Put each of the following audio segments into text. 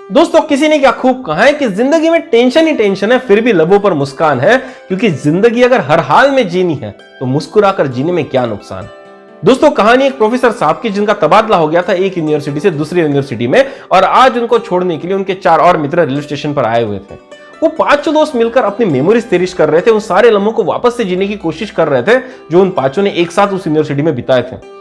दोस्तों किसी ने क्या खूब कहा है कि जिंदगी में टेंशन ही टेंशन है, फिर भी लबों पर मुस्कान है, क्योंकि जिंदगी अगर हर हाल में जीनी है तो मुस्कुराकर जीने में क्या नुकसान है। दोस्तों कहानी एक प्रोफेसर साहब की जिनका तबादला हो गया था एक यूनिवर्सिटी से दूसरी यूनिवर्सिटी में, और आज उनको छोड़ने के लिए उनके 4 और मित्र रेलवे स्टेशन पर आए हुए थे। वो 5 दोस्त मिलकर अपनी मेमोरीज तेरिश कर रहे थे, उन सारे लम्हों को वापस से जीने की कोशिश कर रहे थे जो उन 5 ने एक साथ उस यूनिवर्सिटी में बिताए थे।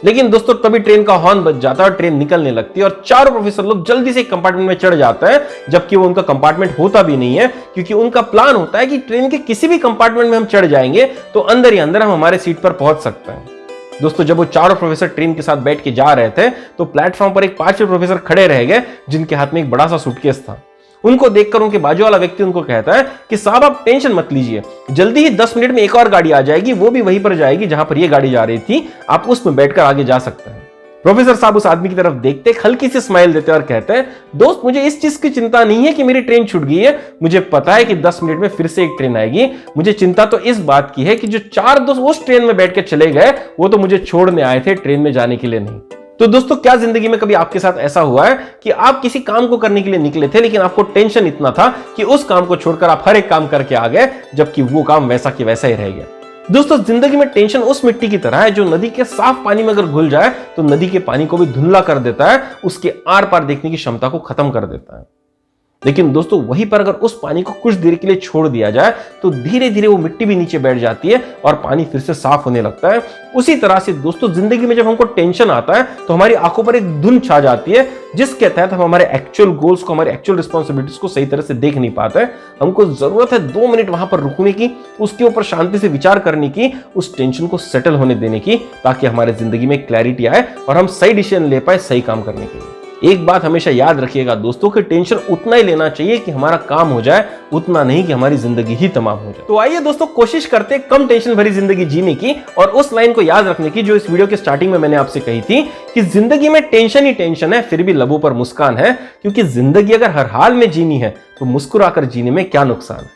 लेकिन दोस्तों तभी ट्रेन का हॉर्न बज जाता है और ट्रेन निकलने लगती है और चारों प्रोफेसर लोग जल्दी से एक कंपार्टमेंट में चढ़ जाते हैं, जबकि वो उनका कंपार्टमेंट होता भी नहीं है, क्योंकि उनका प्लान होता है कि ट्रेन के किसी भी कंपार्टमेंट में हम चढ़ जाएंगे तो अंदर ही अंदर हम हमारे सीट पर पहुंच सकते हैं। दोस्तों जब वो चारों प्रोफेसर ट्रेन के साथ बैठ के जा रहे थे तो प्लेटफॉर्म पर एक 5वें प्रोफेसर खड़े रह गए जिनके हाथ में एक बड़ा सा सूटकेस था। उनको देखकर उनके बाजू वाला व्यक्ति उनको कहता है कि साहब आप टेंशन मत लीजिए, जल्दी ही 10 मिनट में एक और गाड़ी आ जाएगी, वो भी वहीं पर जाएगी जहां पर ये गाड़ी जा रही थी, आप उसमें बैठकर आगे जा सकते हैं। प्रोफेसर साहब उस आदमी की तरफ देखते, हल्की सी स्माइल देते और कहते हैं दोस्त मुझे इस चीज की चिंता नहीं है कि मेरी ट्रेन छूट गई है, मुझे पता है कि 10 मिनट में फिर से एक ट्रेन आएगी, मुझे चिंता तो इस बात की है कि जो 4 दोस्त उस ट्रेन में बैठ के चले गए वो तो मुझे छोड़ने आए थे, ट्रेन में जाने के लिए नहीं। तो दोस्तों क्या जिंदगी में कभी आपके साथ ऐसा हुआ है कि आप किसी काम को करने के लिए निकले थे लेकिन आपको टेंशन इतना था कि उस काम को छोड़कर आप हर एक काम करके आ गए, जबकि वो काम वैसा कि वैसा ही रह गया। दोस्तों जिंदगी में टेंशन उस मिट्टी की तरह है जो नदी के साफ पानी में अगर घुल जाए तो नदी के पानी को भी धुंधला कर देता है, उसके आर पार देखने की क्षमता को खत्म कर देता है। लेकिन दोस्तों वहीं पर अगर उस पानी को कुछ देर के लिए छोड़ दिया जाए तो धीरे धीरे वो मिट्टी भी नीचे बैठ जाती है और पानी फिर से साफ होने लगता है। उसी तरह से दोस्तों जिंदगी में जब हमको टेंशन आता है तो हमारी आंखों पर एक धुंध छा जाती है, जिसके तहत हम हमारे एक्चुअल गोल्स को, हमारे एक्चुअल रिस्पॉन्सिबिलिटीज को सही तरह से देख नहीं पाते। हमको जरूरत है 2 मिनट वहां पर रुकने की, उसके ऊपर शांति से विचार करने की, उस टेंशन को सेटल होने देने की, ताकि हमारे जिंदगी में क्लैरिटी आए और हम सही डिसीजन ले पाए सही काम करने के लिए। एक बात हमेशा याद रखिएगा दोस्तों कि टेंशन उतना ही लेना चाहिए कि हमारा काम हो जाए, उतना नहीं कि हमारी जिंदगी ही तमाम हो जाए। तो आइए दोस्तों कोशिश करते कम टेंशन भरी जिंदगी जीने की और उस लाइन को याद रखने की जो इस वीडियो के स्टार्टिंग में मैंने आपसे कही थी कि जिंदगी में टेंशन ही टेंशन है, फिर भी लबों पर मुस्कान है, क्योंकि जिंदगी अगर हर हाल में जीनी है तो मुस्कुराकर जीने में क्या नुकसान है।